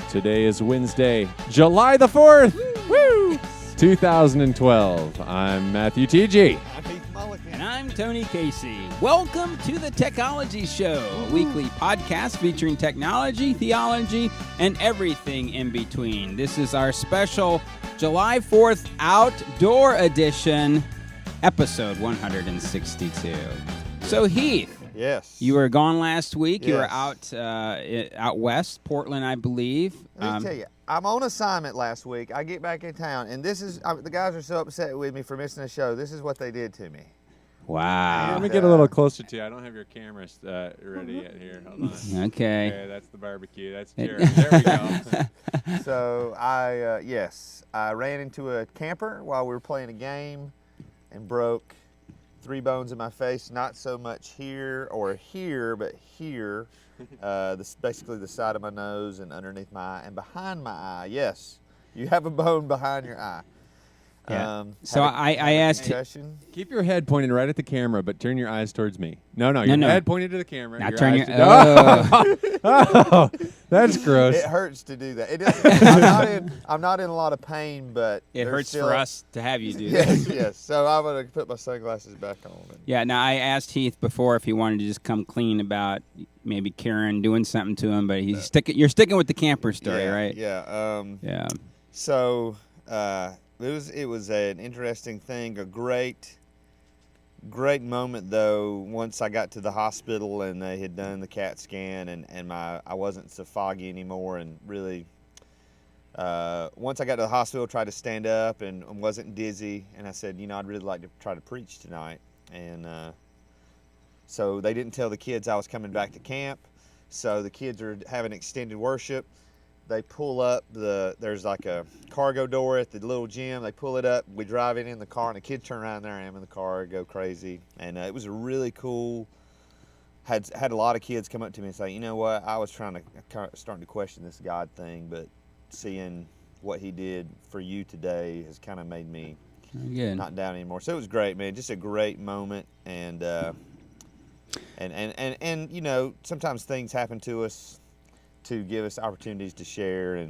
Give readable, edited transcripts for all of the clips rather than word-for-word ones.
Today is Wednesday, July the 4th, woo! 2012. I'm Matthew T.G. I'm Heath Mulligan. And I'm Tony Casey. Welcome to the Technology Show, a weekly podcast featuring technology, theology, and everything in between. This is our special July 4th Outdoor Edition, episode 162. So, Heath. Yes. You were gone last week. Yes. You were out west, Portland, I believe. Let me tell you, I'm on assignment last week. I get back in town, and this is the guys are so upset with me for missing a show. This is what they did to me. Wow. Let me get a little closer to you. I don't have your camera ready yet here. Hold on. Okay. That's the barbecue. That's Jeremy. There we go. So I ran into a camper while we were playing a game and broke 3 bones in my face. Not so much here or here, but here. This basically the side of my nose and underneath my eye and behind my eye. Yes, you have a bone behind your eye. Yeah. So I asked. Keep your head pointed right at the camera, but turn your eyes towards me. No, your head pointed to the camera. Now your turn eyes your. Oh, that's gross. It hurts to do that. It doesn't, I'm not in a lot of pain, but It hurts still, for us to have you do that. Yes. So I'm gonna put my sunglasses back on. Yeah. Now I asked Heath before if he wanted to just come clean about maybe Karen doing something to him, but you're sticking with the camper story, right? Yeah. Yeah. So it was an interesting thing, a great moment though. Once I got to the hospital and they had done the CAT scan and I wasn't so foggy anymore, and really once I got to the hospital, tried to stand up and wasn't dizzy, and I said, I'd really like to try to preach tonight, and so they didn't tell the kids I was coming back to camp. So the kids are having extended worship. They pull up there's like a cargo door at the little gym. They pull it up. We drive it in the car, and the kids turn around. There I am in the car, go crazy. And it was a really cool. Had a lot of kids come up to me and say, you know what? I was starting to question this God thing, but seeing what He did for you today has kind of made me not down anymore. So it was great, man. Just a great moment, and sometimes things happen to us to give us opportunities to share,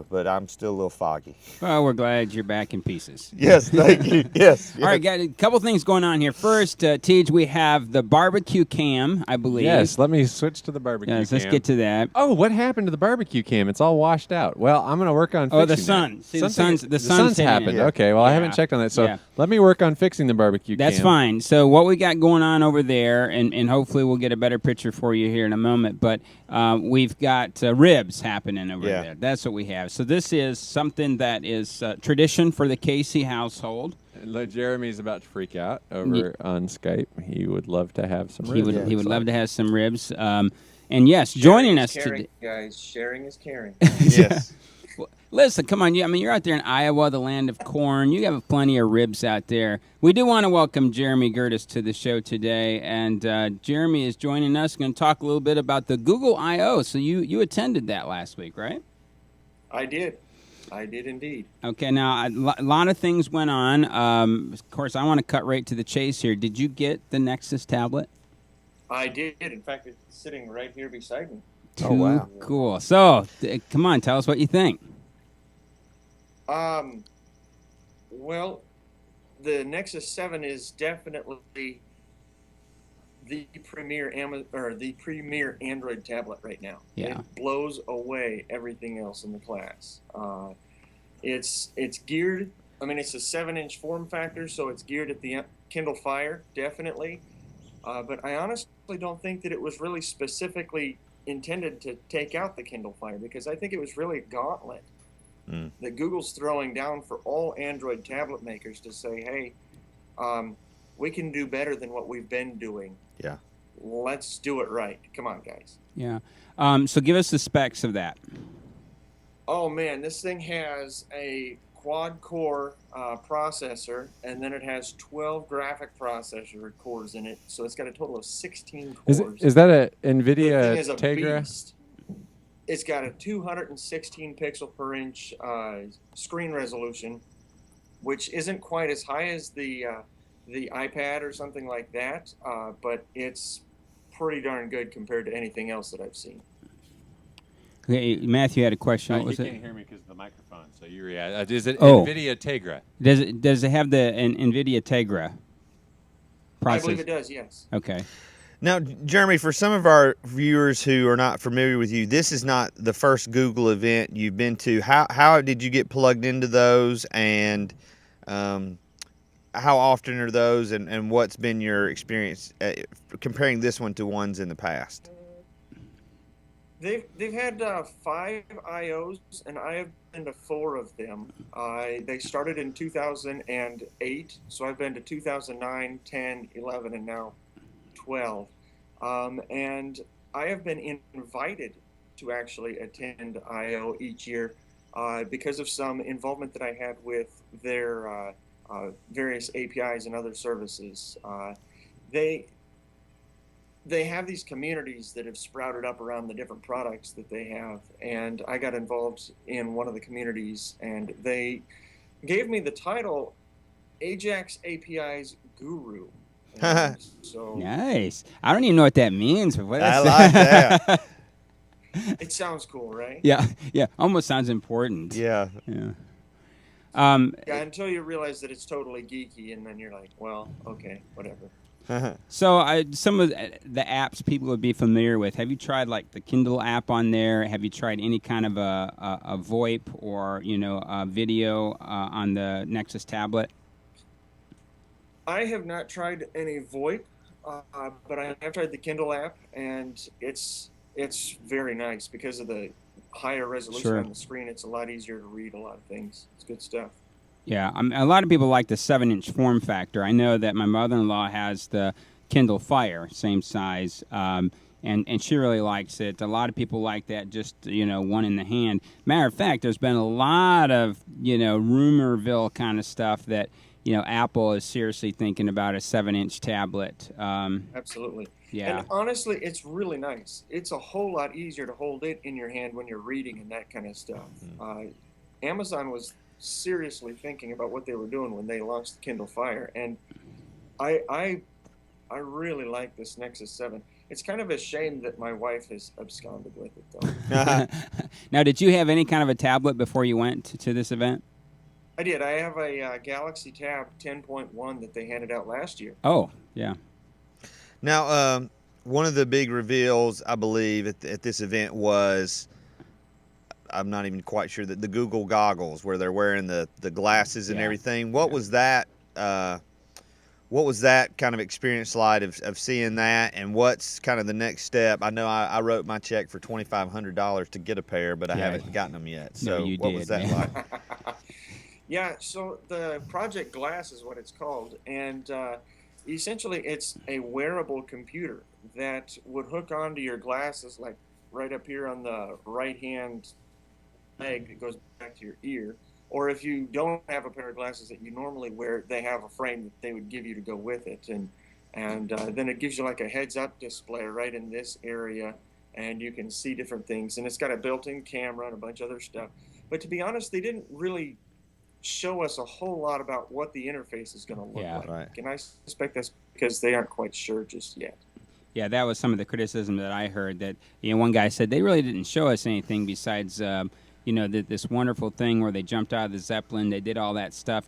but I'm still a little foggy. Well, we're glad you're back in pieces. Yes, thank you. Yes. All right, got a couple things going on here. First, Tej, we have the barbecue cam, I believe. Yes, let me switch to the barbecue cam. Let's get to that. Oh, what happened to the barbecue cam? It's all washed out. Well, I'm going to work on fixing Oh, the sun. that. See, the sun's happened. Yeah. Okay, well, I Yeah. haven't checked on that. So Yeah. let me work on fixing the barbecue That's cam. fine. So what we got going on over there, and hopefully we'll get a better picture for you here in a moment, but we've got ribs happening over there. That's what we have. So this is something that is tradition for the Casey household. Jeremy's about to freak out over on Skype. He would love to have some He ribs. would love to have some ribs. And yes, joining us today, today. guys. Sharing is caring. Yes. Well, listen, come on. You're out there in Iowa, the land of corn. You have plenty of ribs out there. We do want to welcome Jeremy Gertis to the show today. And Jeremy is joining us. Going to talk a little bit about the Google I.O. So you attended that last week, right? I did indeed. Okay, now a lot of things went on. Of course, I want to cut right to the chase here. Did you get the Nexus tablet? I did. In fact, it's sitting right here beside me. Oh, wow. Cool. So, come on, tell us what you think. Well, the Nexus 7 is definitely the premier Android tablet right now. Yeah. It blows away everything else in the class. It's geared. I mean, it's a 7-inch form factor, so it's geared at the Kindle Fire, definitely. But I honestly don't think that it was really specifically intended to take out the Kindle Fire, because I think it was really a gauntlet that Google's throwing down for all Android tablet makers to say, hey, we can do better than what we've been doing. Yeah. Let's do it right. Come on, guys. Yeah. So give us the specs of that. Oh, man, this thing has a quad-core processor, and then it has 12 graphic processor cores in it, so it's got a total of 16 cores. Is that a The thing NVIDIA is a Tegra? beast. It's got a 216 pixel per inch screen resolution, which isn't quite as high as the iPad or something like that, but it's pretty darn good compared to anything else that I've seen. Okay, Matthew had a question. What you was can't it? hear me because of the microphone. So you're is it Oh. NVIDIA Tegra? Does it have the NVIDIA Tegra I processor? believe it does. Yes. Okay. Now, Jeremy, for some of our viewers who are not familiar with you, this is not the first Google event you've been to. How did you get plugged into those, and how often are those, and what's been your experience comparing this one to ones in the past? They've had 5 IOs, and I have been to 4 of them. They started in 2008, so I've been to 2009, 10, 11, and now 12. And I have been invited to actually attend IO each year because of some involvement that I had with their various APIs and other services. They have these communities that have sprouted up around the different products that they have, and I got involved in one of the communities, and they gave me the title Ajax API's Guru. And so Nice. I don't even know what that means. But what I is like that. it sounds cool, right? Yeah, yeah. Almost sounds important. Yeah. Yeah. Yeah, until you realize that it's totally geeky, and then you're like, well, okay, whatever. So some of the apps people would be familiar with. Have you tried like the Kindle app on there? Have you tried any kind of a VoIP or a video on the Nexus tablet? I have not tried any VoIP, but I have tried the Kindle app, and it's very nice because of the higher resolution Sure. on the screen. It's a lot easier to read a lot of things. It's good stuff. Yeah, a lot of people like the 7-inch form factor. I know that my mother-in-law has the Kindle Fire, same size, and she really likes it. A lot of people like that, just one in the hand. Matter of fact, there's been a lot of rumorville kind of stuff that Apple is seriously thinking about a 7-inch tablet. Absolutely. Yeah. And honestly, it's really nice. It's a whole lot easier to hold it in your hand when you're reading and that kind of stuff. Amazon was seriously thinking about what they were doing when they launched the Kindle Fire, and I really like this Nexus 7. It's kind of a shame that my wife has absconded with it, though. Now, did you have any kind of a tablet before you went to this event? I did. I have a Galaxy Tab 10.1 that they handed out last year. Oh, yeah. Now, one of the big reveals, I believe, at this event was, I'm not even quite sure, that the Google goggles, where they're wearing the glasses and Yeah. everything. What was that? What was that kind of experience like of seeing that, and what's kind of the next step? I know I wrote my check for $2,500 to get so I Yeah. haven't gotten them yet. No, So you what did, was that man. like? Yeah, so the Project Glass is what it's called, and essentially it's a wearable computer that would hook onto your glasses, like right up here on the right-hand leg that goes back to your ear. Or if you don't have a pair of glasses that you normally wear, they have a frame that they would give you to go with it, and then it gives you like a heads-up display right in this area, and you can see different things. And it's got a built-in camera and a bunch of other stuff. But to be honest, they didn't really show us a whole lot about what the interface is going to look Yeah. like. Right. And I suspect that's because they aren't quite sure just yet. Yeah, that was some of the criticism that I heard. That one guy said they really didn't show us anything besides this wonderful thing where they jumped out of the Zeppelin, they did all that stuff,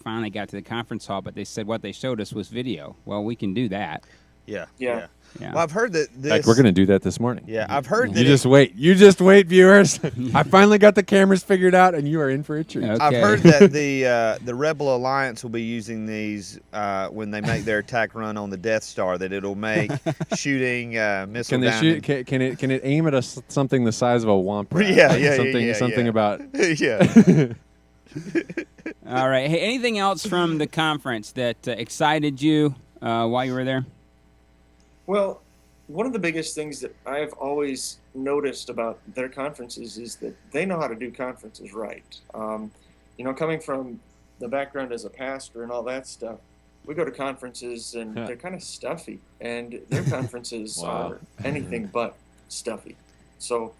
finally got to the conference hall, but they said what they showed us was video. Well, we can do that. Yeah. Yeah. Yeah. Well, I've heard that this. Like we're gonna do that this morning. Yeah, I've heard that. You just wait. You just wait, viewers. I finally got the cameras figured out, and you are in for a treat. Okay. I've heard that the Rebel Alliance will be using these when they make their attack run on the Death Star. That it'll make shooting missile Can they down shoot? Can it aim at something the size of a womp rat? Yeah, Like yeah, something yeah, something yeah. about. yeah. All right. Hey, anything else from the conference that excited you while you were there? Well, one of the biggest things that I've always noticed about their conferences is that they know how to do conferences right. Coming from the background as a pastor and all that stuff, we go to conferences and they're kind of stuffy, and their conferences Wow. are anything but stuffy. So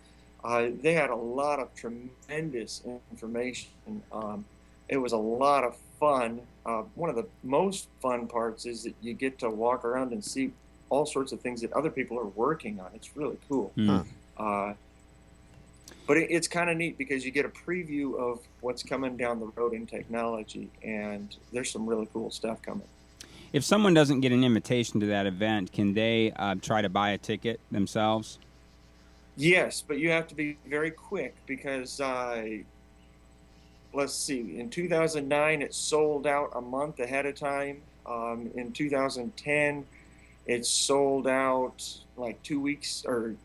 they had a lot of tremendous information. It was a lot of fun. One of the most fun parts is that you get to walk around and see all sorts of things that other people are working on. It's really cool. Hmm. But it's kind of neat because you get a preview of what's coming down the road in technology, and there's some really cool stuff coming. If someone doesn't get an invitation to that event, can they try to buy a ticket themselves? Yes, but you have to be very quick because, let's see, in 2009 it sold out a month ahead of time. In 2010 it sold out like 2 weeks or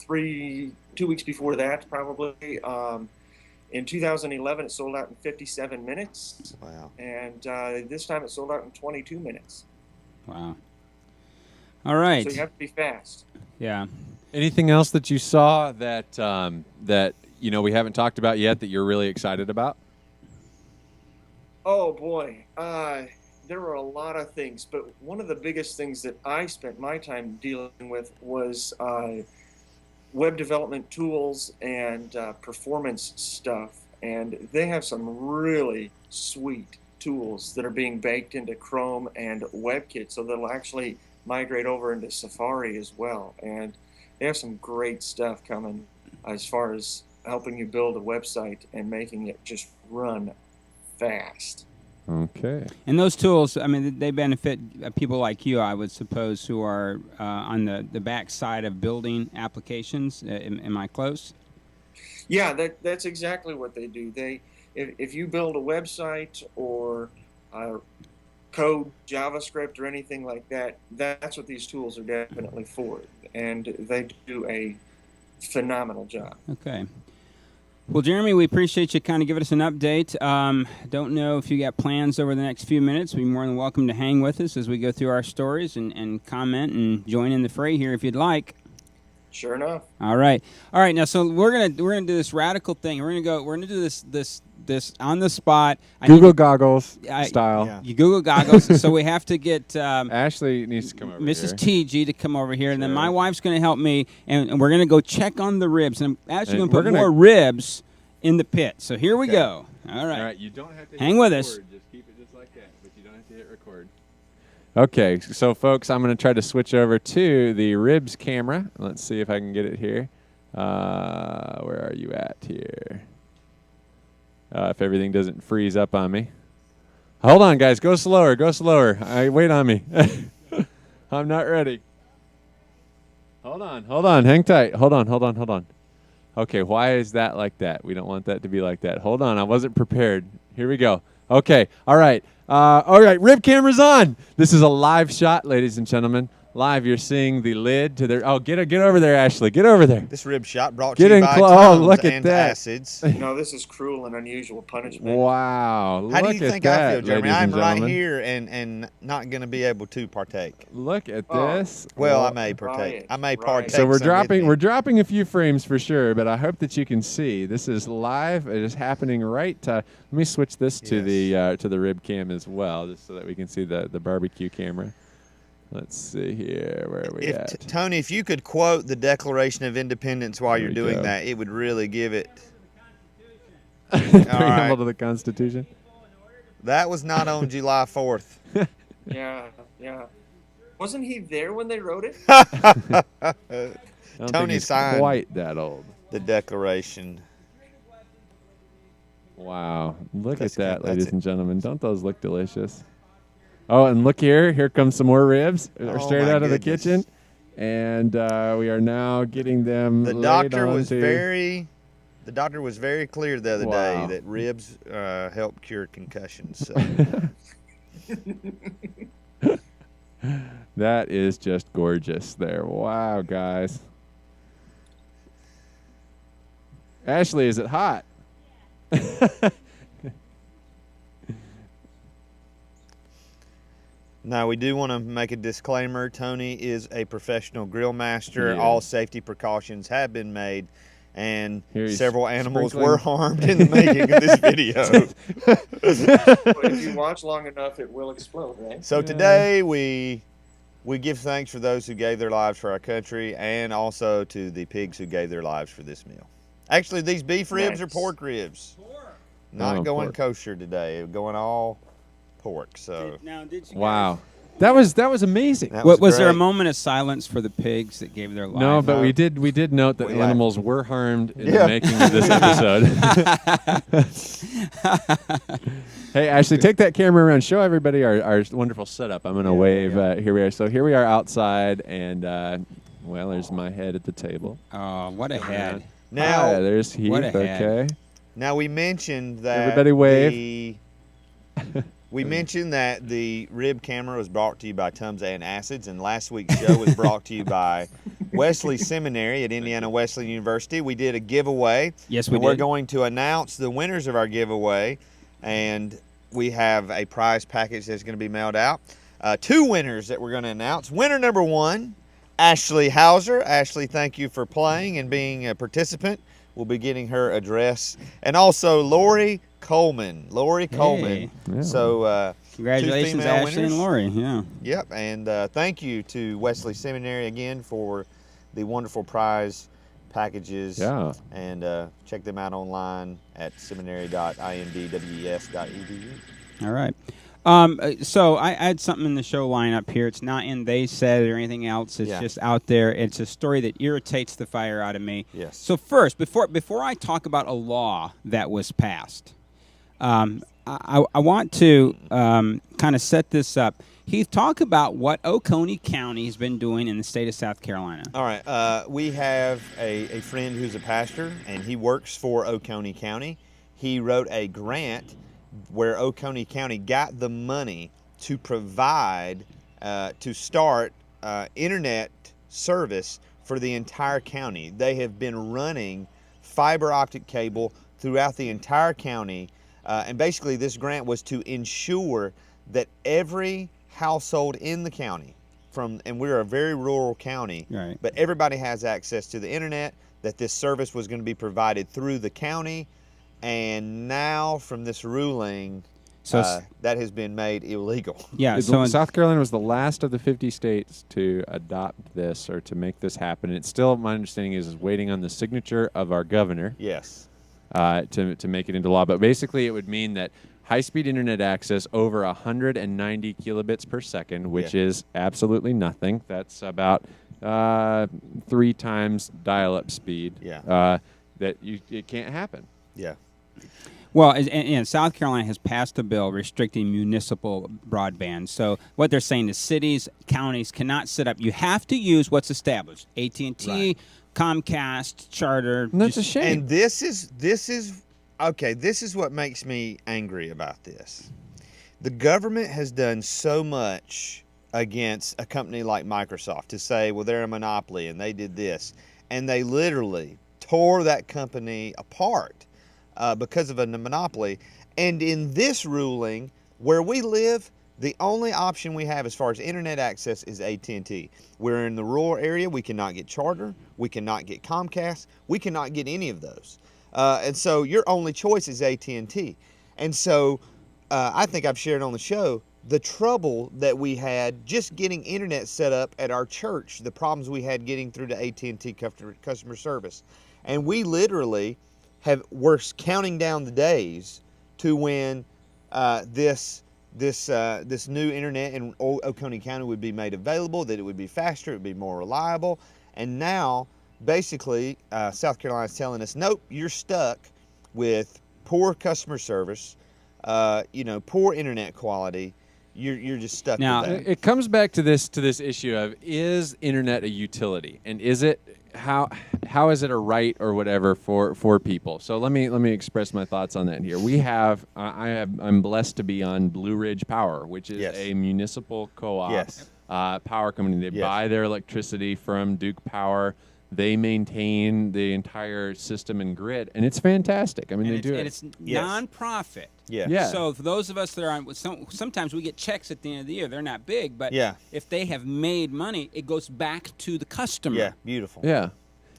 2 weeks before that probably. In 2011 it sold out in 57 minutes. Wow. And this time it sold out in 22 minutes. Wow. All right. So you have to be fast. Yeah. Anything else that you saw that that we haven't talked about yet that you're really excited about? Oh boy, there were a lot of things, but one of the biggest things that I spent my time dealing with was web development tools and performance stuff. And they have some really sweet tools that are being baked into Chrome and WebKit, so they'll actually migrate over into Safari as well. And they have some great stuff coming as far as helping you build a website and making it just run fast. Okay. And those tools, I mean, they benefit people like you, I would suppose, who are on the back side of building applications. Am I close? Yeah, that's exactly what they do. If you build a website or code JavaScript or anything like that, that's what these tools are definitely for. And they do a phenomenal job. Okay. Well, Jeremy, we appreciate you kind of giving us an update. Don't know if you got plans over the next few minutes. We're more than welcome to hang with us as we go through our stories and comment and join in the fray here if you'd like. Sure enough. All right. Now, so we're gonna do this radical thing. We're gonna do this on the spot. Google goggles style. Yeah. You Google goggles. So we have to get Ashley needs to come over Mrs. here. TG to come over here, and then Sure. my wife's going to help me, and we're going to go check on the ribs. And I'm actually going And to we're put gonna- more ribs in the pit. So here we go. All right. All right, you don't have to Hang hit with record. us. Just keep it just like that, but you don't have to hit record. Okay, so folks, I'm going to try to switch over to the ribs camera. Let's see if I can get it here. Where are you at here? If everything doesn't freeze up on me. Hold on, guys. Go slower. Go slower. Wait on me. I'm not ready. Hold on. Hang tight. Hold on. Okay, why is that like that? We don't want that to be like that. Hold on. I wasn't prepared. Here we go. Okay. All right. Rib camera's on. This is a live shot, ladies and gentlemen. Live, you're seeing the lid to their. Oh, get over there, Ashley. Get over there. This rib shot brought Get to you in by clo- oh, Tums look at and that. Acids. No, this is cruel and unusual punishment. Wow. How do Look you at think that, I feel, Jeremy? ladies I'm and right gentlemen. here and not going to be able to partake. Look at Oh. this. Well, I may Right, partake. I may right. partake. So we're some with me. dropping a few frames for sure, but I hope that you can see this is live. It is happening right. Let me switch this to the rib cam as well, just so that we can see the barbecue camera. Let's see here. Where are we at? Tony, if you could quote the Declaration of Independence while There you're we doing go. that, it would really give it. Preamble right. to the Constitution. That was not on July 4th. Yeah. Wasn't he there when they wrote it? I don't Tony think he's signed. quite that old. The Declaration. Wow. Look That's at that, good. ladies That's and gentlemen. Don't those look delicious? Oh, and look here. Here comes some more ribs. They're Oh, straight my out of the goodness. kitchen. And we are now getting them The laid doctor was onto- very clear the other Wow. day that ribs help cure concussions. So. That is just gorgeous there. Wow, guys. Ashley, is it hot? Now, we do want to make a disclaimer. Tony is a professional grill master. Yeah. All safety precautions have been made, and Here he's several animals sprinkling- were harmed in the making of this video. But if you watch long enough, it will explode, right? So today we give thanks for those who gave their lives for our country, and also to the pigs who gave their lives for this meal. Actually, these beef ribs are Nice. pork ribs. Not Oh, going pork. kosher today. Going all pork. So Now, did you Wow. That was amazing. That Was there a great. moment of silence for the pigs that gave their life? No, but No. we did note that Well, yeah. animals were harmed in Yeah. the making of this episode. Hey, Ashley, take that camera around. Show everybody our wonderful setup. I'm going to Yeah, wave. yeah. Here we are. So here we are outside, and well, there's my head at the table. Oh, what a head. Now, there's Heath. What a head. Okay. now we mentioned that Everybody wave. We mentioned that the rib camera was brought to you by Tums and Acids, and last week's show was brought to you by Wesley Seminary at Indiana Wesleyan University. We did a giveaway. Yes, we and we're did. going to announce the winners of our giveaway, and we have a prize package that's going to be mailed out. 2 winners that we're going to announce. Winner number 1, Ashley Hauser. Ashley, thank you for playing and being a participant. We'll be getting her address. And also Lori Coleman. Lori Coleman. Yeah. So, Congratulations, female Ashley winners. and Lori. Yeah. yep. And thank you to Wesley Seminary again for the wonderful prize packages. Yeah. And check them out online at seminary.indwes.edu. All right. So I had something in the show lineup here. It's not in They Said or anything else. It's Yeah. just out there. It's a story that irritates the fire out of me. Yes. So first, before I talk about a law that was passed, I want to kind of set this up. Heath, talk about what Oconee County has been doing in the state of South Carolina. All right. We have a friend who's a pastor, and he works for Oconee County. He wrote a grant where Oconee County got the money to provide, to start internet service for the entire county. They have been running fiber optic cable throughout the entire county. And basically, this grant was to ensure that every household in the county, and we're a very rural county, Right. but everybody has access to the internet, that this service was going to be provided through the county. And now, from this ruling, So that has been made illegal. yeah. So in, South Carolina was the last of the 50 states to adopt this or to make this happen. And it's still, my understanding is waiting on the signature of our governor Yes. to make it into law. But basically, it would mean that high-speed internet access over 190 kilobits per second, which Yeah. is absolutely nothing. That's about 3 times dial-up speed. Yeah. It can't happen. Yeah. well, and South Carolina has passed a bill restricting municipal broadband. So what they're saying is cities, counties cannot set up. You have to use what's established: AT&T, Right. Comcast, Charter. And that's a just- shame. And this is okay. This is what makes me angry about this. The government has done so much against a company like Microsoft to say, well, they're a monopoly and they did this, and they literally tore that company apart because of a monopoly. And in this ruling, where we live, the only option we have as far as internet access is AT&T. We're in the rural area. We cannot get Charter. We cannot get Comcast. We cannot get any of those. And so your only choice is AT&T. And so I think I've shared on the show the trouble that we had just getting internet set up at our church, the problems we had getting through to AT&T customer service. And we literally we're counting down the days to when this new internet in Oconee County would be made available, that it would be faster, it would be more reliable. And now, basically, South Carolina is telling us, nope, you're stuck with poor customer service, poor internet quality. You're just stuck Now, with that. It comes back to this issue of, is internet a utility, and is it how is it a right or whatever for people? So let me express my thoughts on that here. We have I'm blessed to be on Blue Ridge Power, which is Yes. a municipal co-op Yes. power company. They Yes. buy their electricity from Duke Power. They maintain the entire system and grid, and it's fantastic. I mean, they do it. And it's Yes. nonprofit. Yeah. Yeah. So for those of us that are on, sometimes we get checks at the end of the year. They're not big, but Yeah. if they have made money, it goes back to the customer. Yeah. Beautiful. Yeah.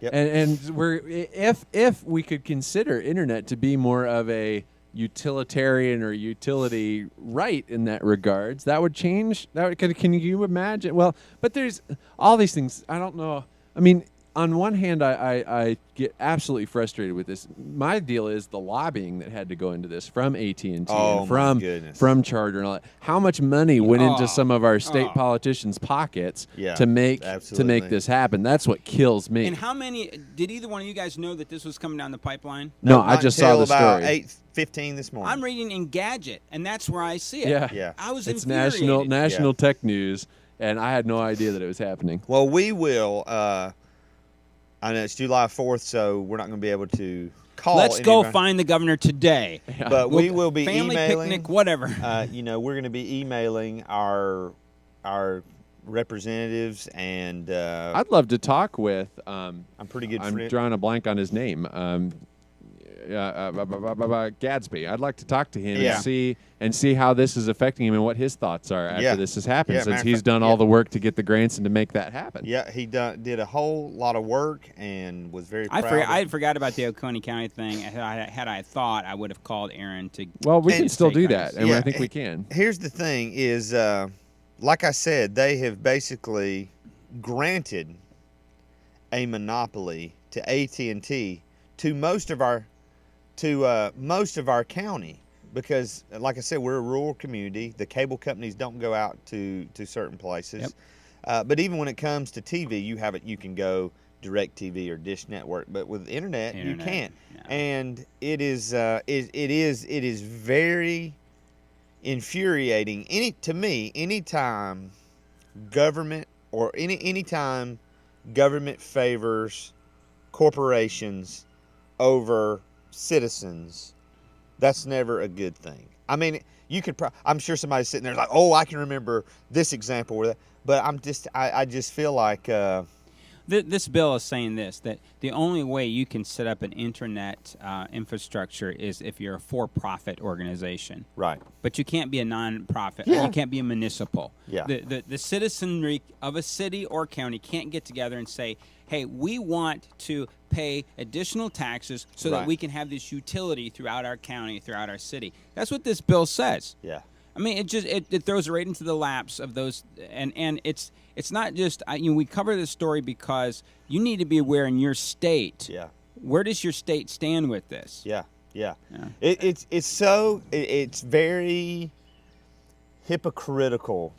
Yep. And we're if we could consider internet to be more of a utilitarian or utility right in that regards, that would change. Can you imagine? Well, but there's all these things. I don't know. I mean, on one hand, I get absolutely frustrated with this. My deal is the lobbying that had to go into this from AT&T and my goodness. from Charter and all that. How much money went into Oh. some of our state Oh. politicians' pockets Yeah, to make absolutely. this happen? That's what kills me. And how many did either one of you guys know that this was coming down the pipeline? No, Not I just saw until the about story. 8:15 this morning. I'm reading Engadget, and that's where I see it. Yeah, Yeah. I was it's infuriated. national Yeah. tech news, and I had no idea that it was happening. Well, we will. I know it's July 4th, so we're not going to be able to call. Let's go anybody, find the governor today. But we will be Family emailing. picnic, whatever. We're going to be emailing our representatives, and I'd love to talk with. I'm pretty good I'm friend. drawing a blank on his name. Gadsby. I'd like to talk to him Yeah. and see how this is affecting him and what his thoughts are after Yeah. this has happened. Yeah, matter since of he's fact, done yeah. all the work to get the grants and to make that happen. Yeah, he did a whole lot of work and was very proud. I forgot about the Oconee County thing. Had I thought, I would have called Aaron to. Well, we And- can still do Take that, us. and Yeah, I think we can. Here's the thing: is like I said, they have basically granted a monopoly to AT&T to most of our county, because, like I said, we're a rural community. The cable companies don't go out to certain places. Yep. But even when it comes to TV, you can go DirecTV or Dish Network, but with internet you Internet, can't. yeah. And it is very infuriating anytime government or anytime government favors corporations over citizens. That's never a good thing. I mean, you could I'm sure somebody's sitting there like, oh, I can remember this example where that, but I just feel like This bill is saying that the only way you can set up an internet infrastructure is if you're a for-profit organization. right. But you can't be a non-profit. Yeah. Or you can't be a municipal. Yeah. The citizenry of a city or county can't get together and say, hey, we want to pay additional taxes so that Right. we can have this utility throughout our county, throughout our city. That's what this bill says. Yeah. I mean, it throws right into the laps of those, and it's not just we cover this story because you need to be aware in your state. Yeah. Where does your state stand with this? Yeah. Yeah. Yeah. It's very hypocritical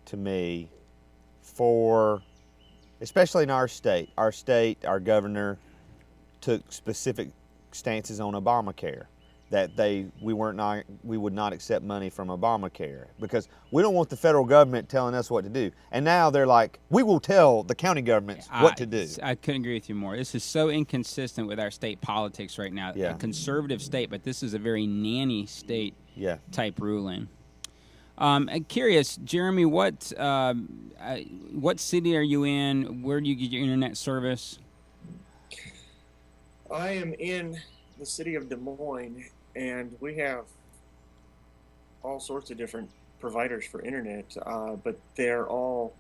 to me especially in our state. Our governor took specific stances on Obamacare, that we would not accept money from Obamacare because we don't want the federal government telling us what to do. And now they're like, we will tell the county governments what to do. I couldn't agree with you more. This is so inconsistent with our state politics right now. Yeah. A conservative state, but this is a very nanny state Yeah. type ruling. I'm curious, Jeremy, what city are you in? Where do you get your internet service? I am in the city of Des Moines, and we have all sorts of different providers for internet, but they're all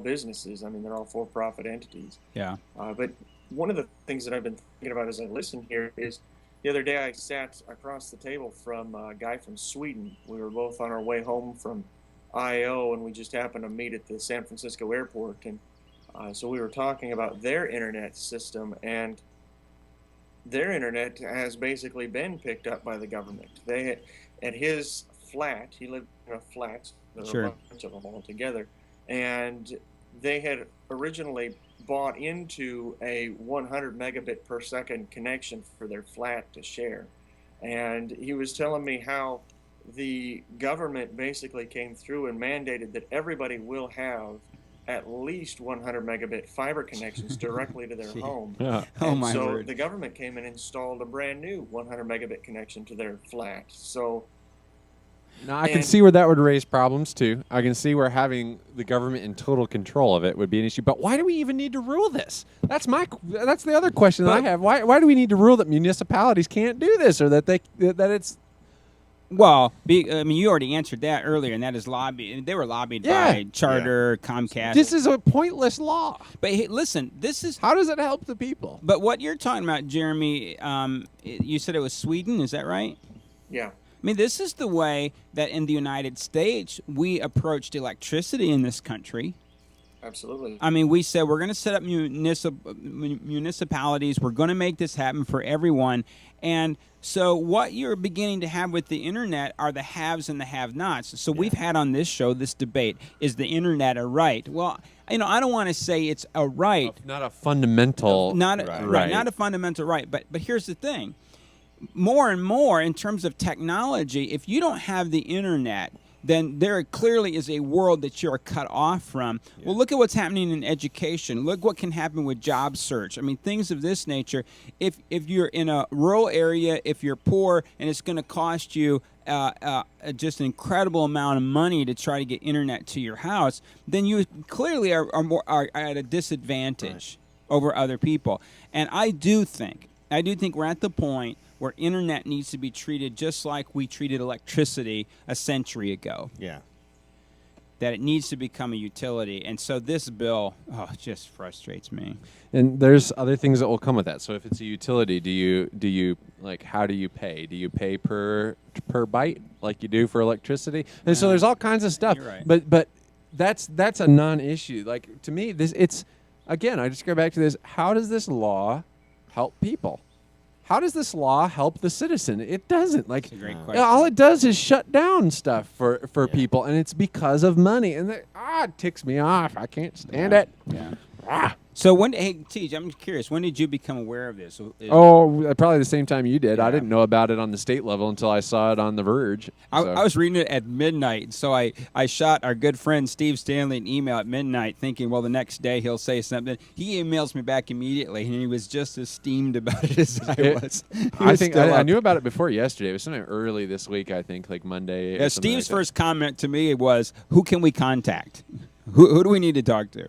businesses. I mean, they're all for-profit entities. Yeah. But one of the things that I've been thinking about as I listen here is the other day I sat across the table from a guy from Sweden. We were both on our way home from I.O., and we just happened to meet at the San Francisco airport. And so we were talking about their internet system, and their internet has basically been picked up by the government. At his flat, he lived in a flat, there were Sure. a bunch of them all together, and they had originally bought into a 100 megabit per second connection for their flat to share. And he was telling me how the government basically came through and mandated that everybody will have at least 100 megabit fiber connections directly to their home. Yeah. Oh, And my so word. the government came and installed a brand new 100 megabit connection to their flat. So Now, I can And- see where that would raise problems, too. I can see where having the government in total control of it would be an issue. But why do we even need to rule this? That's the other question that I have. Why do we need to rule that municipalities can't do this, or that it's... Well, you already answered that earlier, and that is lobby. They were lobbied Yeah. by Charter, Comcast. This is a pointless law. But hey, listen, this is. How does it help the people? But what you're talking about, Jeremy, you said it was Sweden. Is that right? yeah, I mean, this is the way that in the United States we approached electricity in this country. Absolutely. I mean, we said we're going to set up municipalities. We're going to make this happen for everyone. And so what you're beginning to have with the internet are the haves and the have-nots. So we've had on this show this debate, is the internet a right? Well, I don't want to say it's a right. Not a fundamental Not right. not a fundamental right. But here's the thing. More and more in terms of technology, if you don't have the internet, then there clearly is a world that you're cut off from. Yeah. Well, look at what's happening in education. Look what can happen with job search. I mean, things of this nature. If you're in a rural area, if you're poor, and it's going to cost you just an incredible amount of money to try to get internet to your house, then you clearly are at a disadvantage over other people. And I do think we're at the point where internet needs to be treated just like we treated electricity a century ago. Yeah. That it needs to become a utility. And so this bill just frustrates me. And there's other things that will come with that. So if it's a utility, do you like, how do you pay? Do you pay per byte like you do for electricity? And so there's all kinds of stuff. You're right. But that's a non-issue. Like, to me, it's again, I just go back to this. How does this law help people? How does this law help the citizen? It doesn't. Like, That's a great question. all it does is shut down stuff for people, and it's because of money. And it ticks me off. I can't stand it. Yeah. So Tej, I'm curious. When did you become aware of this? Probably the same time you did. Yeah. I didn't know about it on the state level until I saw it on The Verge. I was reading it at midnight, so I shot our good friend Steve Stanley an email at midnight thinking, well, the next day he'll say something. He emails me back immediately, and he was just as steamed about it as I was. I think I knew about it before yesterday. It was sometime early this week, I think, like Monday. Yeah, Steve's first comment to me was, who can we contact? Who do we need to talk to?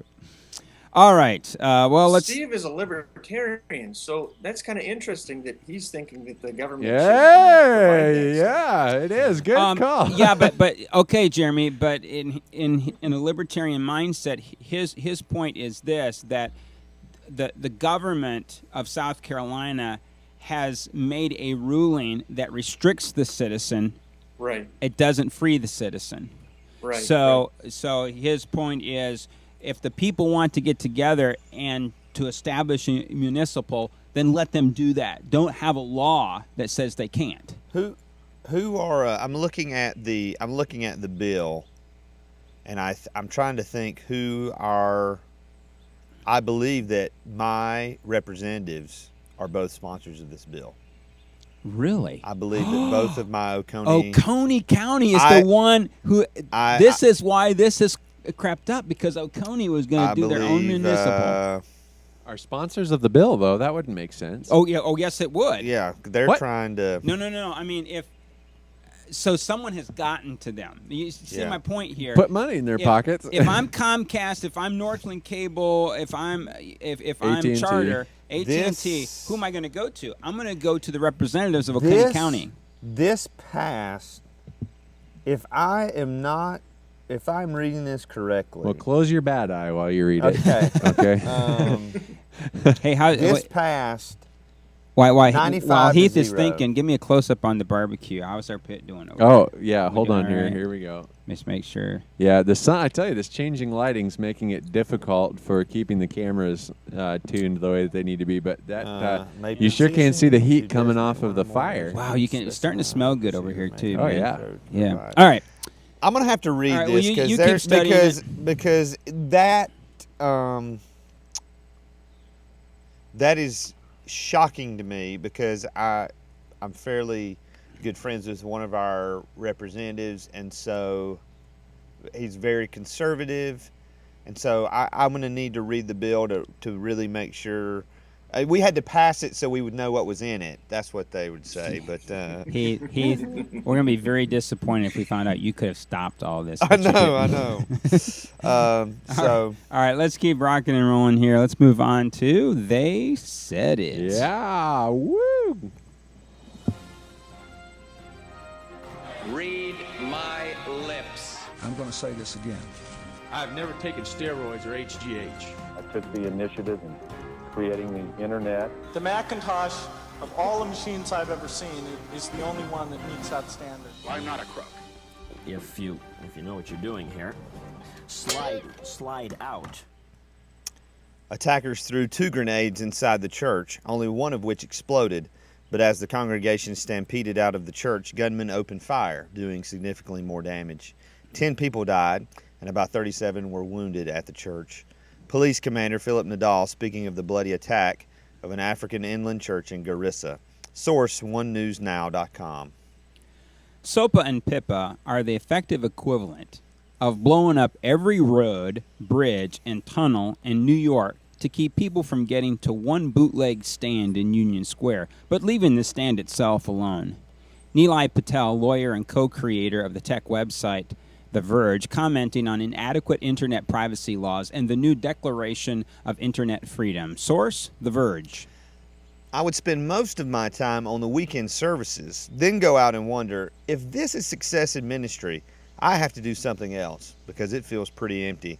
All right. Steve is a libertarian, so that's kind of interesting that he's thinking that the government. Yeah, it is. Good call. Yeah, but okay, Jeremy. But in a libertarian mindset, his point is this: that the government of South Carolina has made a ruling that restricts the citizen. Right. It doesn't free the citizen. Right. So his point is, if the people want to get together and to establish a municipal, then let them do that. Don't have a law that says they can't. Who are I'm looking at the bill, and I'm trying to think who are. I believe that my representatives are both sponsors of this bill. Really? I believe that both of my Oconee County is the one who. This is why this is crept up, because Oconee was going to do their own municipal. Are sponsors of the bill, though? That wouldn't make sense. Oh yeah. Oh yes, it would. Yeah, they're trying to. No. I mean, so someone has gotten to them. You see my point here. Put money in their pockets. If I'm Comcast, if I'm Northland Cable, if I'm Charter, AT&T, who am I going to go to? I'm going to go to the representatives of Oconee County. This passed. If I'm reading this correctly. Well, close your bad eye while you read it. Okay. Okay. Hey, how this passed? Why? 95 while Heath to is 0. thinking, give me a close up on the barbecue. How's our pit doing over Oh there? yeah, hold on doing here. all right? Here we go. Just make sure. Yeah, the sun. I tell you, this changing lighting's making it difficult for keeping the cameras tuned the way that they need to be. But maybe you sure it's can't see the seasonal. heat coming off of the fire. Wow, it's starting to smell good over here too. Oh, man. yeah. Yeah. All right. I'm gonna have to read All right, well, this you keep studying because that that is shocking to me, because I'm fairly good friends with one of our representatives, and so he's very conservative, and so I'm going to need to read the bill to really make sure. We had to pass it so we would know what was in it. That's what they would say. But Heath, we're going to be very disappointed if we found out you could have stopped all this. I know. So all right, let's keep rocking and rolling here. Let's move on to They Said It. Yeah. Woo. Read my lips. I'm going to say this again. I've never taken steroids or HGH. I took the initiative in creating the internet. The Macintosh, of all the machines I've ever seen, is the only one that meets that standard. I'm not a crook. If you know what you're doing here, slide out. Attackers threw 2 grenades inside the church, only one of which exploded. But as the congregation stampeded out of the church, gunmen opened fire, doing significantly more damage. 10 people died, and about 37 were wounded at the church. Police Commander Philip Nadal speaking of the bloody attack of an African inland church in Garissa. Source, onenewsnow.com. SOPA and PIPA are the effective equivalent of blowing up every road, bridge, and tunnel in New York to keep people from getting to one bootleg stand in Union Square, but leaving the stand itself alone. Nilay Patel, lawyer and co-creator of the tech website The Verge, commenting on inadequate internet privacy laws and the new Declaration of Internet Freedom. Source, The Verge. I would spend most of my time on the weekend services, then go out and wonder, if this is success in ministry, I have to do something else, because it feels pretty empty.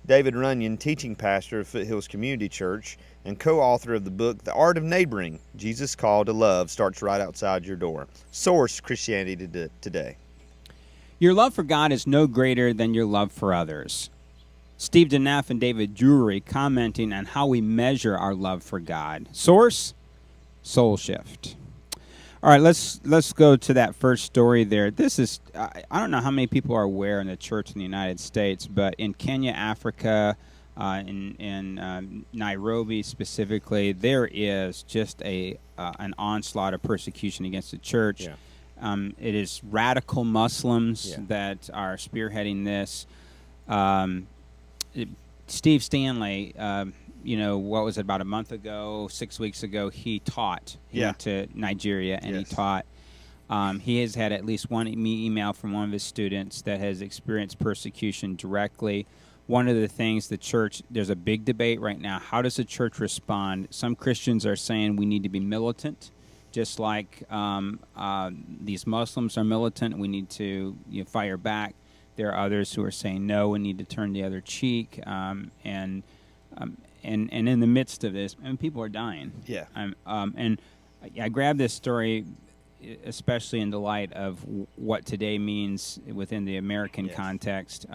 David Runyon, teaching pastor of Foothills Community Church and co-author of the book The Art of Neighboring, Jesus' Call to Love starts right outside your door. Source, Christianity Today. Your love for God is no greater than your love for others. Steve Deneff and David Drury commenting on how we measure our love for God. Source, Soul Shift. All right, let's go to that first story there. This is, I don't know how many people are aware in the church in the United States, but in Kenya, Africa, in Nairobi specifically, there is just an onslaught of persecution against the church. Yeah. It is radical Muslims Yeah. that are spearheading this. Steve Stanley, what was it, about a month ago, 6 weeks ago, he taught. He went to Nigeria and he taught. He has had at least one email from one of his students that has experienced persecution directly. One of the things the church, there's a big debate right now. How does the church respond? Some Christians are saying we need to be militant, just like these Muslims are militant. We need to fire back. There are others who are saying no, we need to turn the other cheek. And in the midst of this, people are dying. Yeah. And I grabbed this story especially in the light of what today means within the American context.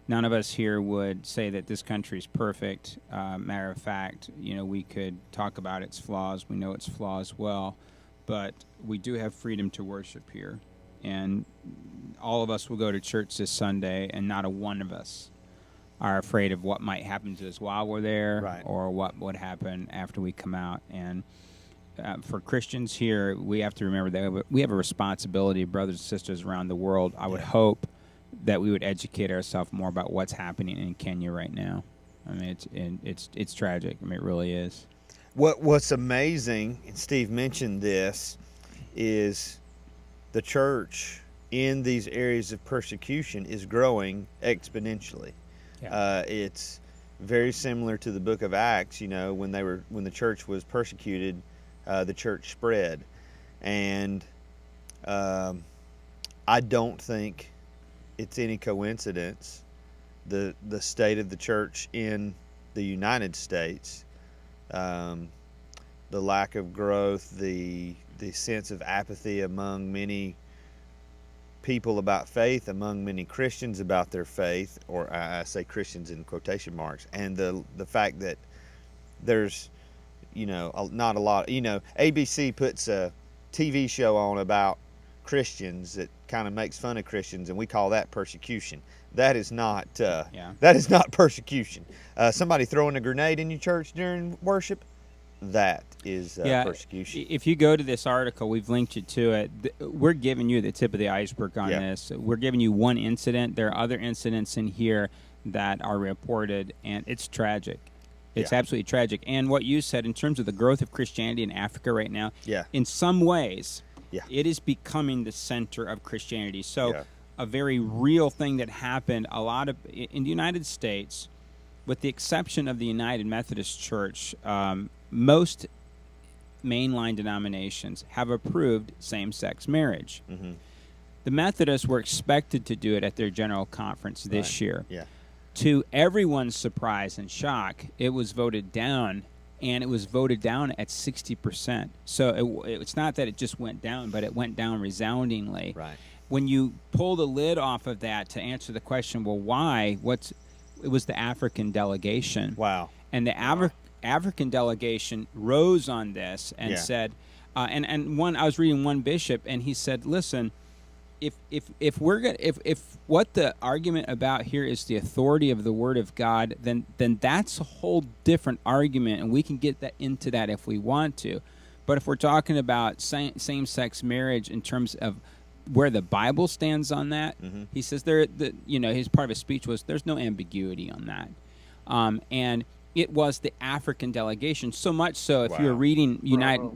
None of us here would say that this country is perfect. Matter of fact, we could talk about its flaws. We know its flaws well. But we do have freedom to worship here. And all of us will go to church this Sunday, and not a one of us are afraid of what might happen to us while we're there, or what would happen after we come out. And for Christians here, we have to remember that we have a responsibility, brothers and sisters around the world. I would hope that we would educate ourselves more about what's happening in Kenya right now. I mean, it's tragic. I mean, it really is. What's amazing, and Steve mentioned this, is the church in these areas of persecution is growing exponentially. It's very similar to the book of Acts. When the church was persecuted, the church spread, and I don't think it's any coincidence the state of the church in the United States, the lack of growth, the sense of apathy among many people about faith, among many Christians about their faith, or I say Christians in quotation marks, and the fact that there's not a lot. ABC puts a TV show on about Christians that kind of makes fun of Christians, and we call that persecution. That is not that is not persecution. Somebody throwing a grenade in your church during worship, that is persecution. If you go to this article, we've linked you to it. We're giving you the tip of the iceberg on this. We're giving you one incident. There are other incidents in here that are reported, and it's tragic. It's absolutely tragic. And what you said in terms of the growth of Christianity in Africa right now, in some ways, it is becoming the center of Christianity. So a very real thing that happened in the United States, with the exception of the United Methodist Church, most mainline denominations have approved same-sex marriage. Mm-hmm. The Methodists were expected to do it at their general conference this year. To everyone's surprise and shock, it was voted down, and it was voted down at 60%. So it's not that it just went down, but it went down resoundingly. when you pull the lid off of that to answer the question, well, why? It was the African delegation. Wow. And the African delegation rose on this and said, and I was reading one bishop, and he said, listen, if what the argument about here is the authority of the Word of God, then that's a whole different argument, and we can get into that if we want to. But if we're talking about same-sex marriage in terms of where the Bible stands on that, he says his part of his speech was there's no ambiguity on that, and it was the African delegation. So much so, if you're reading United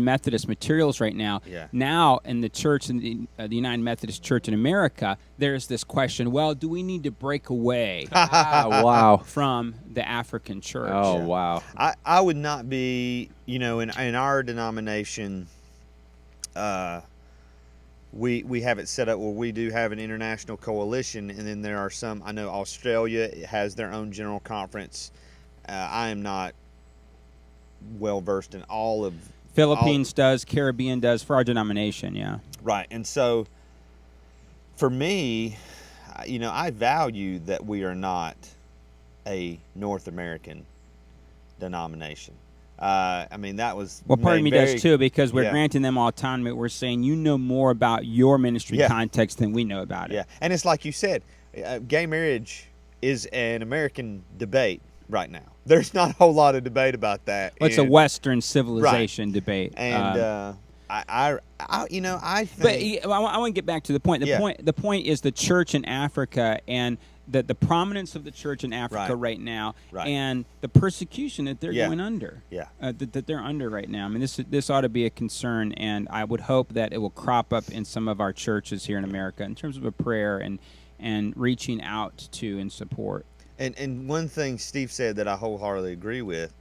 Methodist materials right now, now in the church, in the United Methodist Church in America, there's this question: well, do we need to break away from the African church? Oh, wow. I would not be, in our denomination, we have it set up where we do have an international coalition, and then there are some. I know Australia has their own general conference. I am not well versed in all of. Philippines does, Caribbean does, for our denomination, yeah. Right, and so for me, I value that we are not a North American denomination. That was part of me does too, because we're granting them autonomy. We're saying you know more about your ministry context than we know about it. Yeah, and it's like you said, gay marriage is an American debate right now. There's not a whole lot of debate about that. Well, it's a Western civilization debate, and I think. But I want to get back to the point. The point is the church in Africa and the prominence of the church in Africa right now, and the persecution that they're going under, that they're under right now. I mean, this ought to be a concern, and I would hope that it will crop up in some of our churches here in America in terms of a prayer and reaching out to and support. And one thing Steve said that I wholeheartedly agree with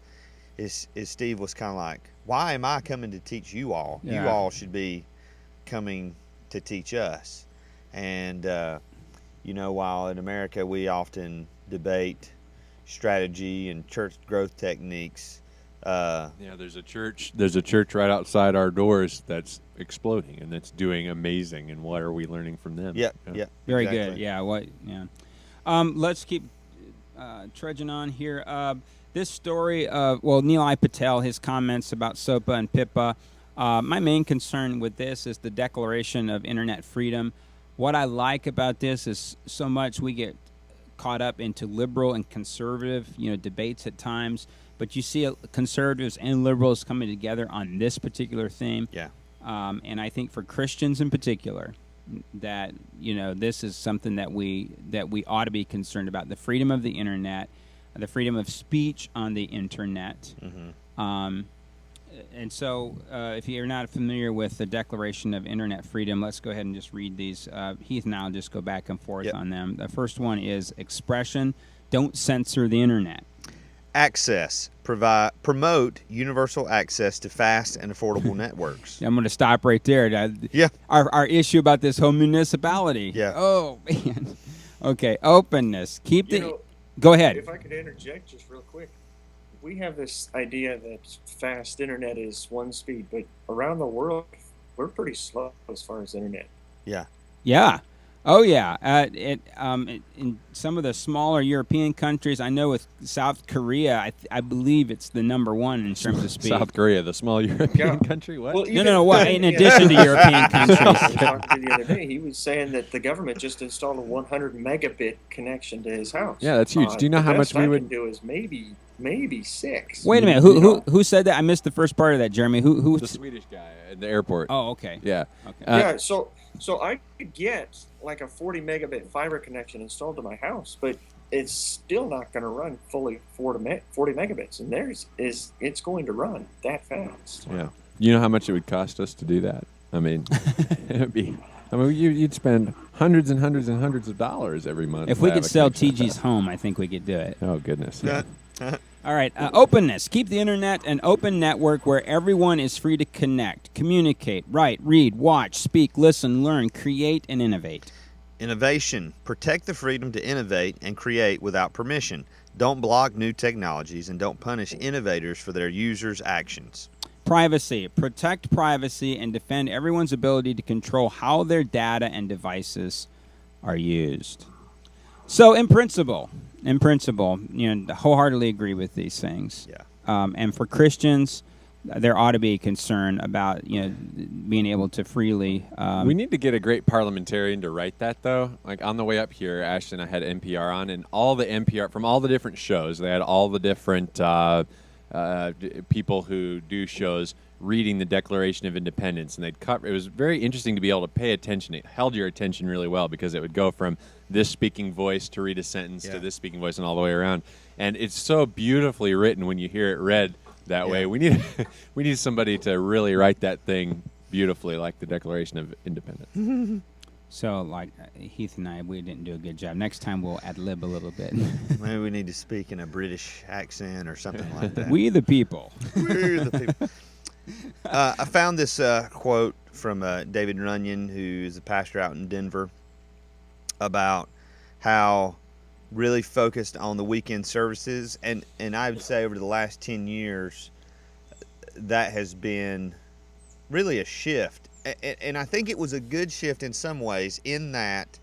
is Steve was kind of like, why am I coming to teach you all? Yeah. You all should be coming to teach us. And while in America we often debate strategy and church growth techniques. There's a church right outside our doors that's exploding and that's doing amazing. And what are we learning from them? Yeah. Very exactly. good. Yeah. Let's keep trudging on here. This story of Nilay Patel, his comments about SOPA and PIPA. My main concern with this is the Declaration of Internet Freedom. What I like about this is so much we get caught up into liberal and conservative, debates at times. But you see conservatives and liberals coming together on this particular theme. Yeah. And I think for Christians in particular, that this is something that we ought to be concerned about: the freedom of the internet, the freedom of speech on the internet. And so, if you're not familiar with the Declaration of Internet Freedom, let's go ahead and just read these. Heath and I'll just go back and forth on them. The first one is expression: don't censor the internet. Access: promote universal access to fast and affordable networks. I'm going to stop right there. Our issue about this whole municipality. Yeah. Oh man. Okay. Openness. Go ahead. If I could interject just real quick, we have this idea that fast internet is one speed, but around the world, we're pretty slow as far as internet. Yeah. Yeah. Oh, yeah. In some of the smaller European countries, I know with South Korea, I believe it's the number one in terms of speed. South Korea, the small European country? What? Well, No. In addition to European countries. I talked to the other day, he was saying that the government just installed a 100 megabit connection to his house. Yeah, that's huge. Do you know how much we would can do is maybe 6. Wait a minute. Who said that? I missed the first part of that, Jeremy. Who? The Swedish guy at the airport. Oh, okay. Yeah. Okay. So I could get like a 40 megabit fiber connection installed to my house, but it's still not going to run fully 40 megabits, and it's going to run that fast. Yeah. You know how much it would cost us to do that? I mean, you'd spend hundreds and hundreds and hundreds of dollars every month. If we could sell TG's home, I think we could do it. Oh, goodness. Yeah. All right. Openness. Keep the internet an open network where everyone is free to connect, communicate, write, read, watch, speak, listen, learn, create, and innovate. Innovation. Protect the freedom to innovate and create without permission. Don't block new technologies and don't punish innovators for their users' actions. Privacy. Protect privacy and defend everyone's ability to control how their data and devices are used. So, in principle, wholeheartedly agree with these things. Yeah. And for Christians, there ought to be concern about being able to freely. We need to get a great parliamentarian to write that, though. Like on the way up here, Ashton and I had NPR on, and all the NPR from all the different shows, they had all the different people who do shows reading the Declaration of Independence, and they'd cover. It was very interesting to be able to pay attention. It held your attention really well because it would go from this speaking voice to read a sentence to this speaking voice and all the way around. And it's so beautifully written when you hear it read that way. We need somebody to really write that thing beautifully, like the Declaration of Independence. So, like Heath and I, we didn't do a good job. Next time we'll ad-lib a little bit. Maybe we need to speak in a British accent or something like that. We the people. We're the people. I found this quote from David Runyon, who is a pastor out in Denver, about how really focused on the weekend services, and I would say over the last 10 years that has been really a shift, and I think it was a good shift in some ways, in that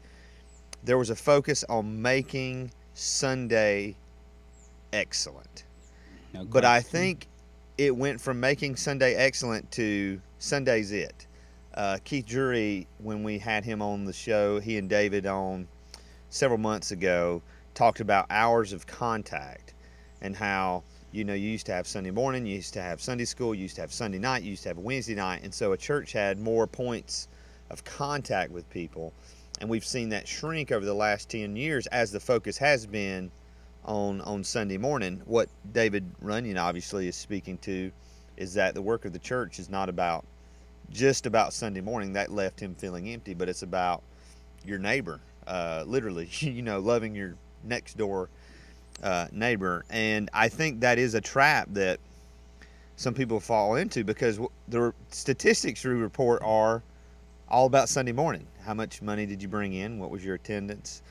there was a focus on making Sunday excellent. No But I question. think it went from making Sunday excellent to Sunday's it. Keith Jury, when we had him on the show, he and David on several months ago, talked about hours of contact and how, you used to have Sunday morning, you used to have Sunday school, you used to have Sunday night, you used to have Wednesday night, and so a church had more points of contact with people. And we've seen that shrink over the last 10 years as the focus has been on Sunday morning. What David Runyon obviously is speaking to is that the work of the church is not just about Sunday morning. That left him feeling empty, but it's about your neighbor, literally, loving your next door neighbor. And I think that is a trap that some people fall into, because the statistics we report are all about Sunday morning. How much money did you bring in? What was your attendance?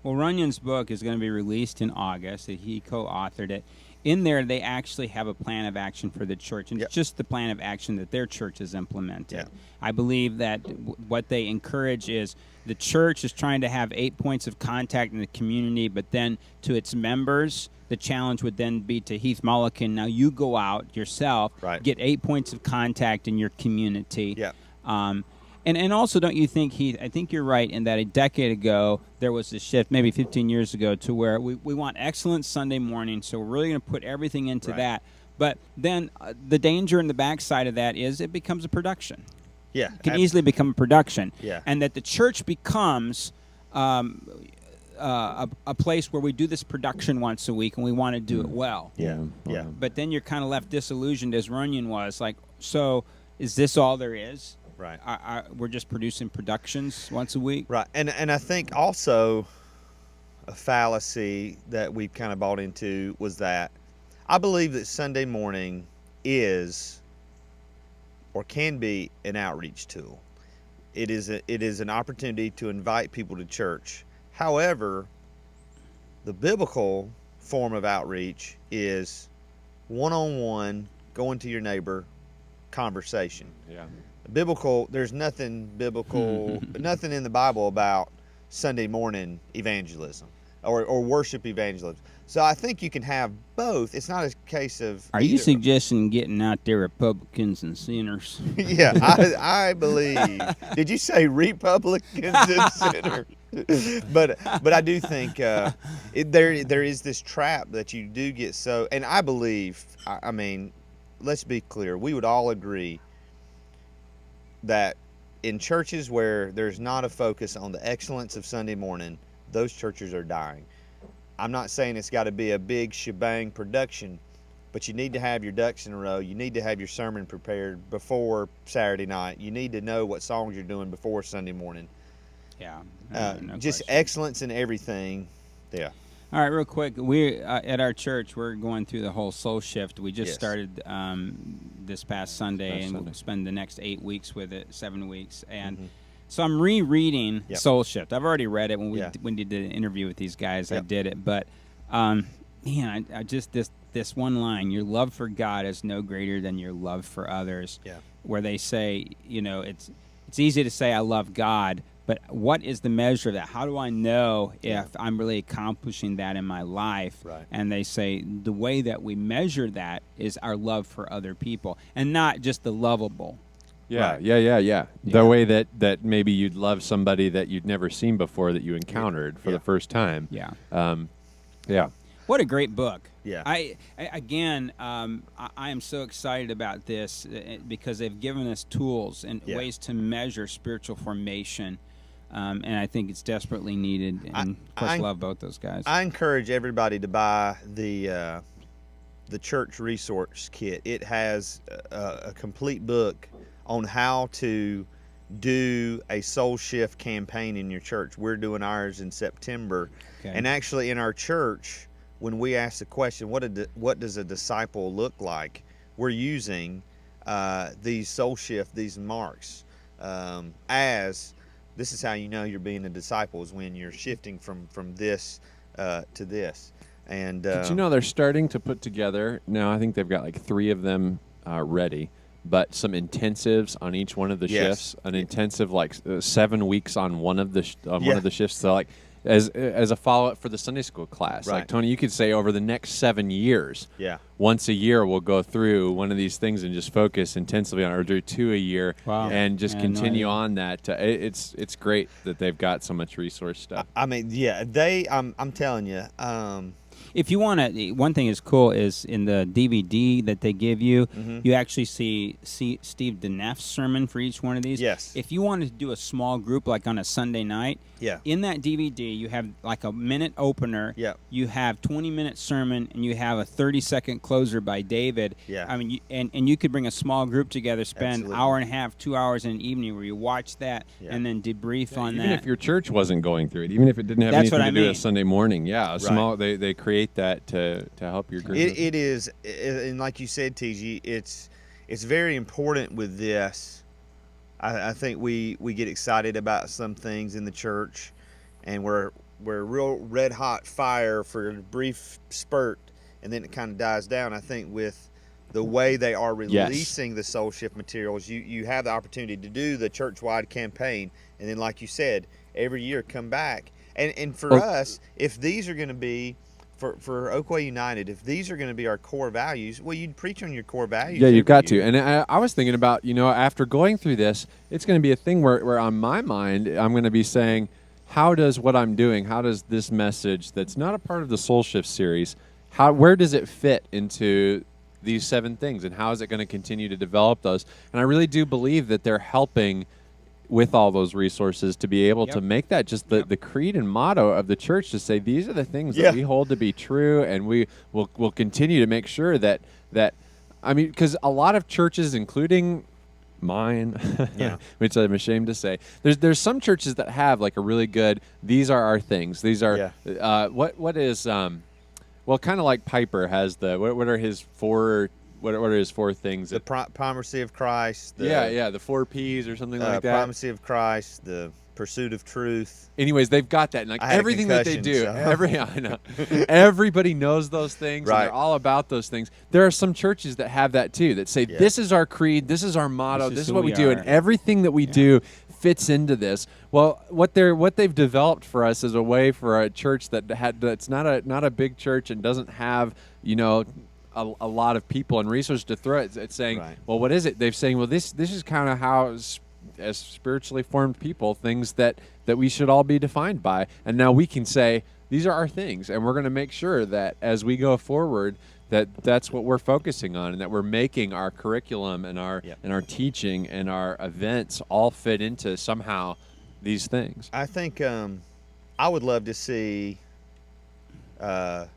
Well, Runyon's book is going to be released in August. He co-authored it. In there, they actually have a plan of action for the church, and Yep. it's just the plan of action that their church has implemented. Yeah. I believe that what they encourage is the church is trying to have 8 points of contact in the community, but then to its members, the challenge would then be to Heath Mulliken, now you go out yourself, Right. get 8 points of contact in your community. Yeah. And also, don't you think, Heath, I think you're right in that a decade ago, there was a shift, maybe 15 years ago, to where we want excellent Sunday morning, so we're really going to put everything into Right. that. But then the danger in the backside of that is it becomes a production. Yeah. It can easily become a production. Yeah. And that the church becomes a place where we do this production once a week and we want to do it well. Yeah. But then you're kind of left disillusioned, as Runyon was. Like, so is this all there is? Right. We're just producing productions once a week? Right. And I think also a fallacy that we've kind of bought into was that I believe that Sunday morning is or can be an outreach tool. It is an opportunity to invite people to church. However, the biblical form of outreach is one-on-one, going to your neighbor, conversation. Yeah. There's nothing biblical, nothing in the Bible about Sunday morning evangelism or worship evangelism. So I think you can have both. It's not a case of Are you either. suggesting getting out there Republicans and sinners? Yeah, I believe. Did you say Republicans and sinners? But I do think there is this trap that you do get so, and I believe. I mean, let's be clear. We would all agree that in churches where there's not a focus on the excellence of Sunday morning, those churches are dying. I'm not saying it's got to be a big shebang production, but you need to have your ducks in a row. You need to have your sermon prepared before Saturday night. You need to know what songs you're doing before Sunday morning. Yeah. Just question. excellence in everything. Yeah. All right, real quick. We at our church, we're going through the whole soul shift. We just Yes. started this past Sunday, and Sunday. we'll spend the next 8 weeks with it, 7 weeks. And so I'm rereading Yep. Soul Shift. I've already read it when we Yeah. did the interview with these guys. I Yep. did it, but man, I just this one line: your love for God is no greater than your love for others. Yeah. Where they say, it's easy to say I love God, but what is the measure of that? How do I know if I'm really accomplishing that in my life? Right. And they say the way that we measure that is our love for other people, and not just the lovable. Yeah, Right. yeah. The way that maybe you'd love somebody that you'd never seen before that you encountered for the first time. Yeah. Yeah. What a great book. Yeah. I am so excited about this because they've given us tools and ways to measure spiritual formation, and I think it's desperately needed. And of course, I love both those guys. I encourage everybody to buy the church resource kit. It has a complete book on how to do a soul shift campaign in your church. We're doing ours in September, and actually in our church, when we ask the question, what does a disciple look like, we're using these soul shift, these marks, as this is how you know you're being a disciple, is when you're shifting from this to this. And did you know they're starting to put together now? I think they've got like 3 of them ready, but some intensives on each one of the shifts. An intensive like 7 weeks on one of the one of the shifts. So like as a follow up for the Sunday school class. Right. Like Tony, you could say over the next 7 years. Yeah. Once a year, we'll go through one of these things and just focus intensively on it, or do 2 a year, and just continue on that. It's great that they've got so much resource stuff. I mean, I'm telling you. If you want to, one thing is cool is in the DVD that they give you, you actually see Steve Deneff's sermon for each one of these. Yes. If you wanted to do a small group like on a Sunday night, in that DVD you have like a minute opener. Yeah. You have 20-minute sermon and you have a 30-second closer by David. Yeah. I mean, and you could bring a small group together, spend an hour and a half, 2 hours in an evening where you watch that and then debrief on that. Even if your church wasn't going through it, even if it didn't have anything to do with Sunday morning, small. They create that to help your group. It is, and like you said, TG, it's very important with this. I think we get excited about some things in the church, and we're real red hot fire for a brief spurt, and then it kind of dies down. I think with the way they are releasing the soul shift materials, you have the opportunity to do the church-wide campaign, and then like you said, every year come back. And for us, if these are going to be for Oakway United, if these are going to be our core values, well, you'd preach on your core values. Yeah, you've got to. And I was thinking about, after going through this, it's going to be a thing where on my mind, I'm going to be saying, how does what I'm doing, how does this message that's not a part of the Soul Shift series, where does it fit into these 7 things, and how is it going to continue to develop those? And I really do believe that they're helping with all those resources to be able to make that just the creed and motto of the church, to say these are the things that we hold to be true, and we will continue to make sure that I mean, because a lot of churches, including mine, which I'm ashamed to say, there's some churches that have like a really good, these are our things, these are what is well, kind of like Piper has what are his 4 What are his 4 things? The primacy of Christ. The 4 P's or something like that. Primacy of Christ, the pursuit of truth. Anyways, they've got that. And like everything that they do, I know. Everybody knows those things, and they're all about those things. There are some churches that have that too, that say, this is our creed, this is our motto, this is what we do, and everything that we do fits into this. Well, what they've developed for us is a way for a church that's not a big church and doesn't have, a lot of people and resources to throw it. It's saying, well, what is it? They're saying, well, this is kind of how, as spiritually formed people, things that we should all be defined by. And now we can say, these are our things, and we're going to make sure that as we go forward, that's what we're focusing on, and that we're making our curriculum and our teaching and our events all fit into somehow these things. I think I would love to see the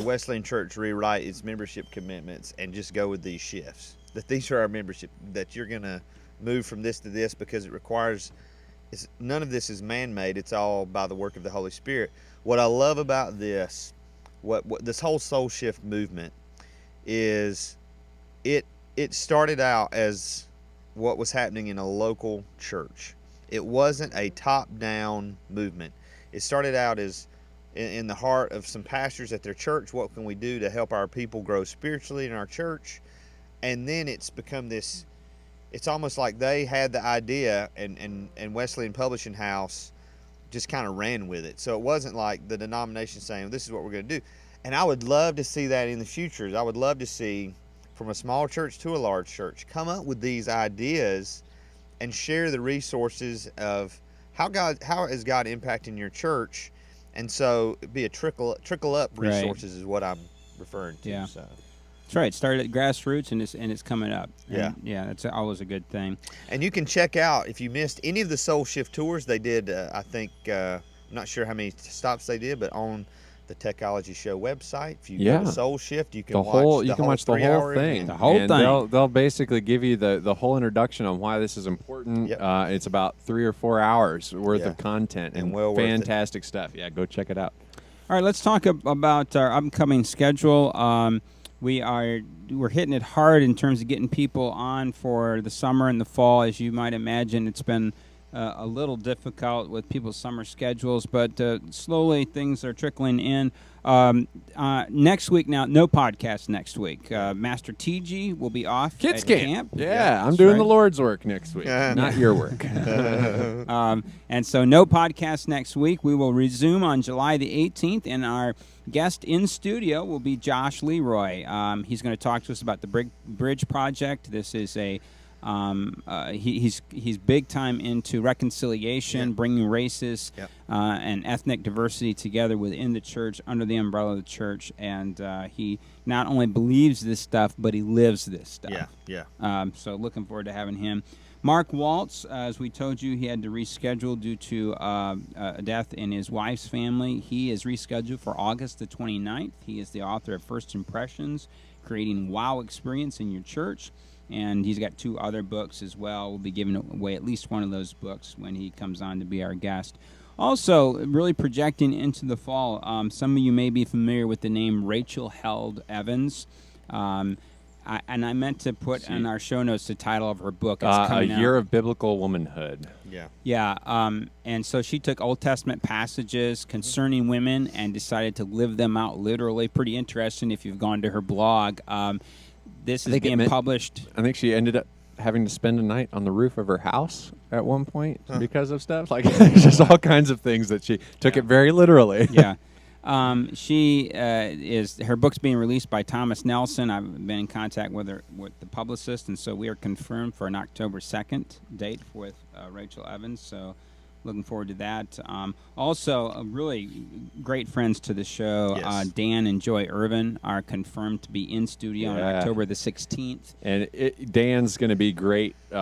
Wesleyan Church rewrite its membership commitments and just go with these shifts. That these are our membership, that you're going to move from this to this because it requires, none of this is man-made. It's all by the work of the Holy Spirit. What I love about this, what this whole soul shift movement is, it started out as what was happening in a local church. It wasn't a top-down movement. It started out as in the heart of some pastors at their church. What can we do to help our people grow spiritually in our church? And then it's become this, it's almost like they had the idea and Wesleyan Publishing House just kind of ran with it. So it wasn't like the denomination saying, this is what we're going to do. And I would love to see that in the future. I would love to see, from a small church to a large church, come up with these ideas and share the resources of how is God impacting your church. And so it'd be a trickle up resources is what I'm referring to. Yeah. So. That's right. It started at grassroots, and it's coming up. Yeah. And, yeah, that's always a good thing. And you can check out, if you missed any of the Soul Shift tours, they did, I think, I'm not sure how many stops they did, but on the Techology Show website, if you go to Soul Shift, you can watch the whole 3-hour thing. event. The whole and thing. They'll basically give you the whole introduction on why this is important. Yep. It's about 3 or 4 hours worth Yeah. of content and well worth it. fantastic stuff. Yeah, go check it out. All right, let's talk about our upcoming schedule. We're hitting it hard in terms of getting people on for the summer and the fall. As you might imagine, it's been a little difficult with people's summer schedules, but slowly things are trickling in. Next week, now, no podcast next week. Master TG will be off Kids at camp. Yeah, I'm that's doing right. the Lord's work next week, not your work. And so no podcast next week. We will resume on July the 18th, and our guest in studio will be Josh Leroy. He's going to talk to us about the Bridge Project. This is a he's big time into reconciliation, bringing races and ethnic diversity together within the church under the umbrella of the church, and he not only believes this stuff, but he lives this stuff. So looking forward to having him. Mark Waltz, as we told you, he had to reschedule due to a death in his wife's family. He is rescheduled for August the 29th. He is the author of First Impressions, Creating Wow Experience in Your Church. And he's got 2 other books as well. We'll be giving away at least one of those books when he comes on to be our guest. Also, really projecting into the fall, some of you may be familiar with the name Rachel Held Evans. I meant to put in our show notes the title of her book. It's coming out. A Year of Biblical Womanhood. Yeah. And so she took Old Testament passages concerning women and decided to live them out literally. Pretty interesting if you've gone to her blog. This is being published. I think she ended up having to spend a night on the roof of her house at one point because of stuff. Like, there's just all kinds of things that she took it very literally. Yeah. Her book's being released by Thomas Nelson. I've been in contact with the publicist, and so we are confirmed for an October 2nd date with Rachel Evans. So looking forward to that. Also, really great friends to the show. Dan and Joy Irvin are confirmed to be in studio on October the 16th. And Dan's going to be great. We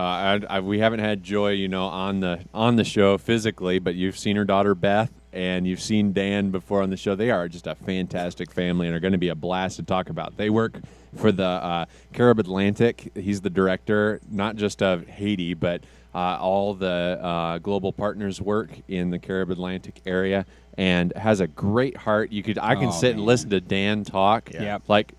haven't had Joy, on the show physically, but you've seen her daughter Beth, and you've seen Dan before on the show. They are just a fantastic family and are going to be a blast to talk about. They work for the Carib Atlantic. He's the director, not just of Haiti, but all the global partners work in the Carib Atlantic area, and has a great heart. I can sit and listen to Dan talk. Yeah. Like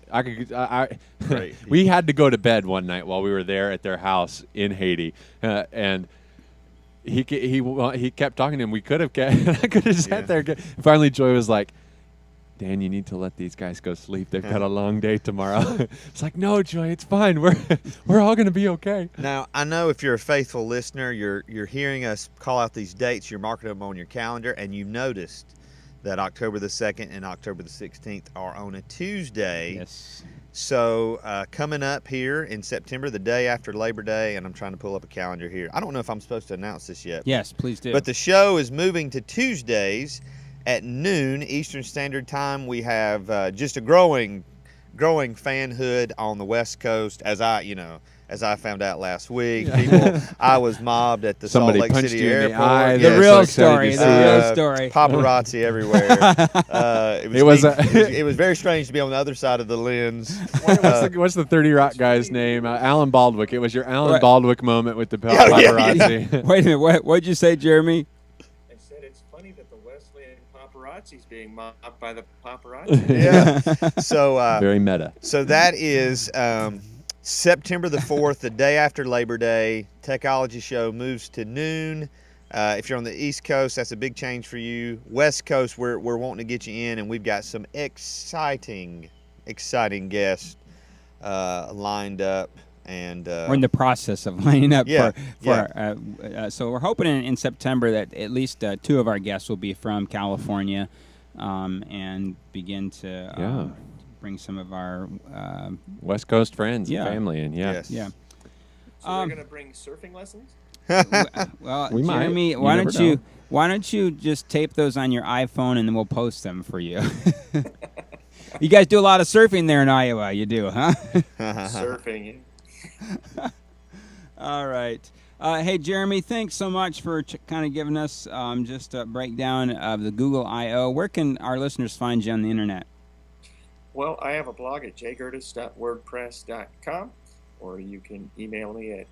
we had to go to bed one night while we were there at their house in Haiti, and he kept talking to him. We could have I could have sat there. Finally, Joy was like, Dan, you need to let these guys go sleep. They've got a long day tomorrow. It's like, no, Joy, it's fine. We're all going to be okay. Now, I know if you're a faithful listener, you're hearing us call out these dates, you're marking them on your calendar, and you noticed that October the 2nd and October the 16th are on a Tuesday. Yes. So coming up here in September, the day after Labor Day, and I'm trying to pull up a calendar here. I don't know if I'm supposed to announce this yet. Yes, please do. But the show is moving to Tuesdays at noon Eastern Standard Time. We have just a growing fanhood on the West Coast, as I found out last week. I was mobbed at the Somebody Salt Lake punched City you in Airport. the eye. The They're real so excited story. to The see real you. story. Paparazzi everywhere. It was very strange to be on the other side of the lens. What's the 30 Rock guy's name? Alan Baldwick. It was your Alan Right. Baldwick moment with the Yeah. paparazzi. Wait a minute. What'd you say, Jeremy? I said it's funny that the Wesleyan paparazzi's being mobbed by the paparazzi. Yeah. So Very meta. So that is September the 4th, the day after Labor Day. Techology Show moves to noon. If you're on the East Coast, that's a big change for you. West Coast, we're wanting to get you in, and we've got some exciting guests lined up. And We're in the process of lining up Yeah, so we're hoping in September that at least 2 of our guests will be from California, and begin to bring some of our West Coast friends Yeah. and family in. Yeah. Yes. yeah. So they're going to bring surfing lessons? Well, We might. Jeremy, You why never don't you know. why don't you just tape those on your iPhone and then we'll post them for you. You guys do a lot of surfing there in Iowa, you do, huh? Surfing. All right. Hey, Jeremy, thanks so much for kind of giving us just a breakdown of the Google I/O. Where can our listeners find you on the internet? Well, I have a blog at jgertis.wordpress.com, or you can email me at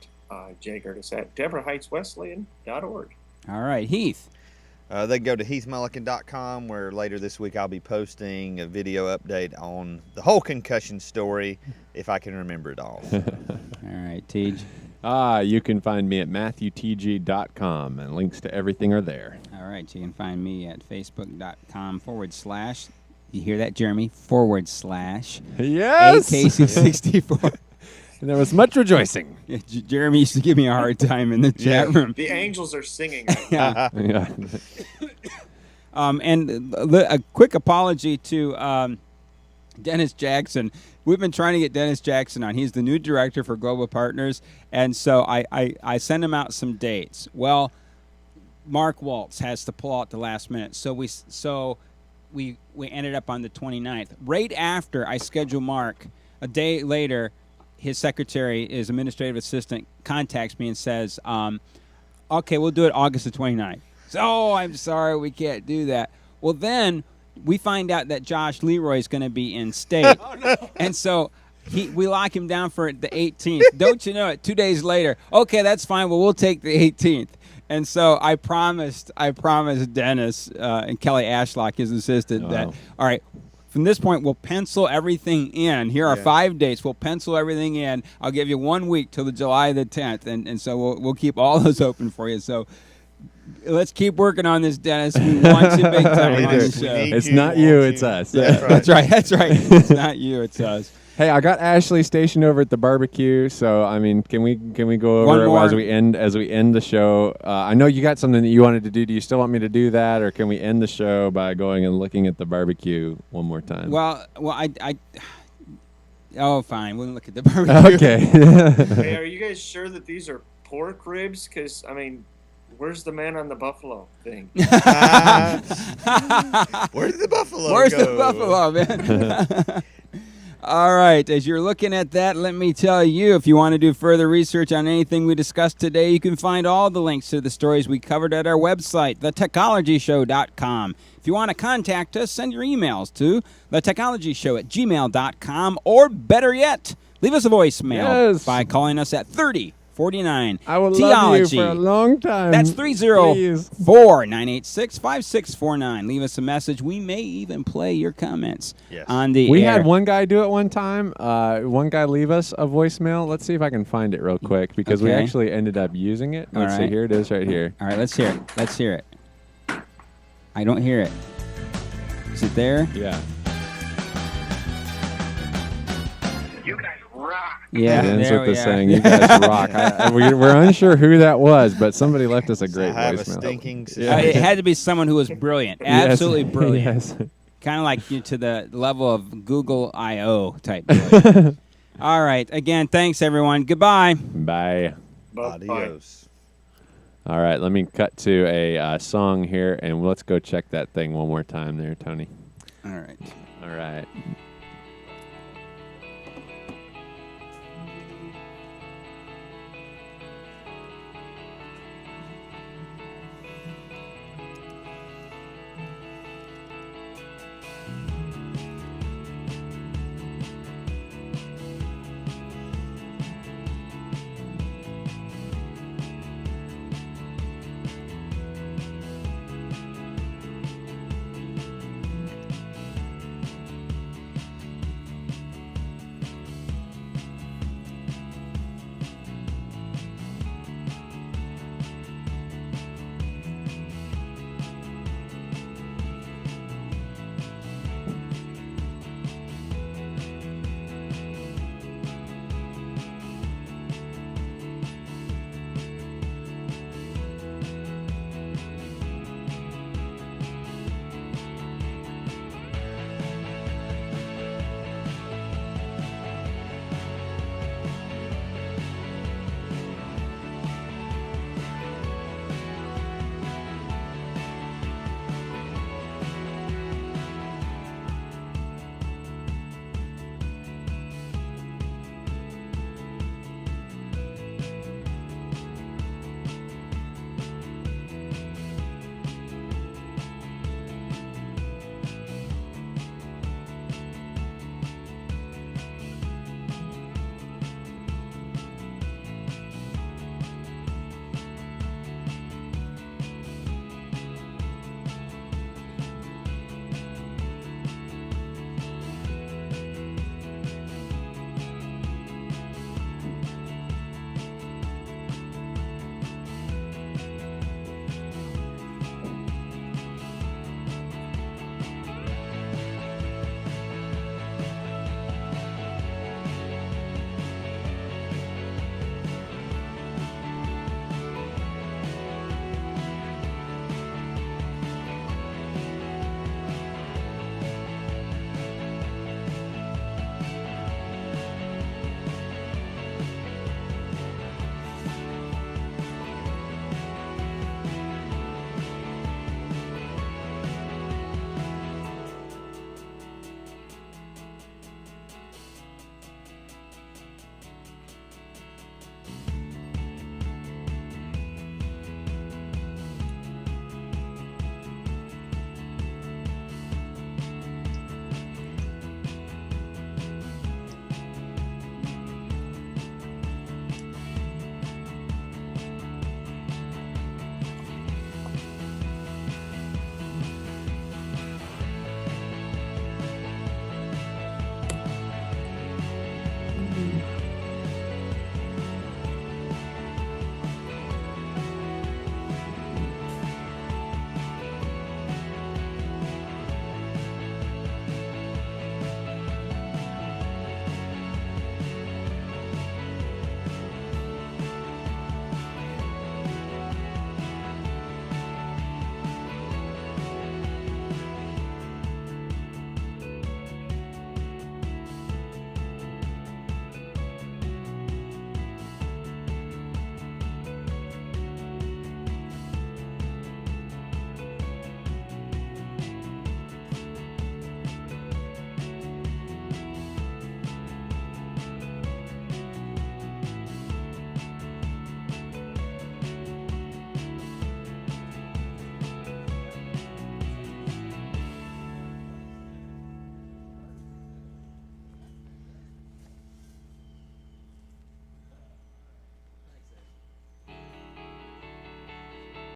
jgertis@deborahheightswesleyan.org. All right, Heath. They can go to heathmullican.com, where later this week I'll be posting a video update on the whole concussion story, if I can remember it all. All right, Tej. You can find me at matthewtg.com, and links to everything are there. All right, you can find me at facebook.com/ you hear that, Jeremy? / Yes! AKC64. And there was much rejoicing. Yeah, Jeremy used to give me a hard time in the chat room. The angels are singing. Right Yeah. Yeah. And a quick apology to Dennis Jackson. We've been trying to get Dennis Jackson on. He's the new director for Global Partners, and so I sent him out some dates. Well, Mark Waltz has to pull out the last minute, so we ended up on the 29th. Right after I scheduled Mark, a day later, his secretary, his administrative assistant, contacts me and says, okay, we'll do it August the 29th. So, oh, I'm sorry, we can't do that. Well, then we find out that Josh Leroy is going to be in state. And so we lock him down for the 18th. Don't you know it? 2 days later, okay, that's fine. Well, we'll take the 18th. And so I promised Dennis and Kelly Ashlock, his assistant, that, all right, from this point, we'll pencil everything in. Here are 5 dates. We'll pencil everything in. I'll give you 1 week till the July the 10th, and so we'll keep all those open for you. So let's keep working on this, Dennis. We want you big time on the show. It's not you, it's us. That's right. That's right. It's not you, it's us. Hey, I got Ashley stationed over at the barbecue, so I mean, can we go One over it more. as we end the show? I know you got something that you wanted to do. Do you still want me to do that, or can we end the show by going and looking at the barbecue one more time? Well, oh, fine. We'll look at the barbecue. Okay. Hey, are you guys sure that these are pork ribs? Because, I mean, where's the man on the buffalo thing? Where did the buffalo Where's go? the buffalo, man? All right. As you're looking at that, let me tell you, if you want to do further research on anything we discussed today, you can find all the links to the stories we covered at our website, thetechnologyshow.com. If you want to contact us, send your emails to thetechnologyshow@gmail.com, or better yet, leave us a voicemail Yes. by calling us at 3049. I will love Theology. you for a long time. That's Please. 304-986-5649. Leave us a message. We may even play your comments Yes. on the We air. had one guy do it one time. One guy leave us a voicemail. Let's see if I can find it real quick, because we Okay. actually ended up using it. All Let's see. right. Here it is right here. All right, let's hear it. Let's hear it. I don't hear it. Is it there? Yeah. Yeah, It ends there with we the are. saying, "You guys rock." We're unsure who that was, but somebody left us a great I have a voicemail. stinking It had to be someone who was brilliant. Absolutely Yes. brilliant. Yes. Kind of like you to the level of Google I/O type. brilliant. All right. Again, thanks, everyone. Goodbye. Bye. Bye-bye. Adios. All right, let me cut to a song here, and let's go check that thing one more time there, Tony. All right. All right.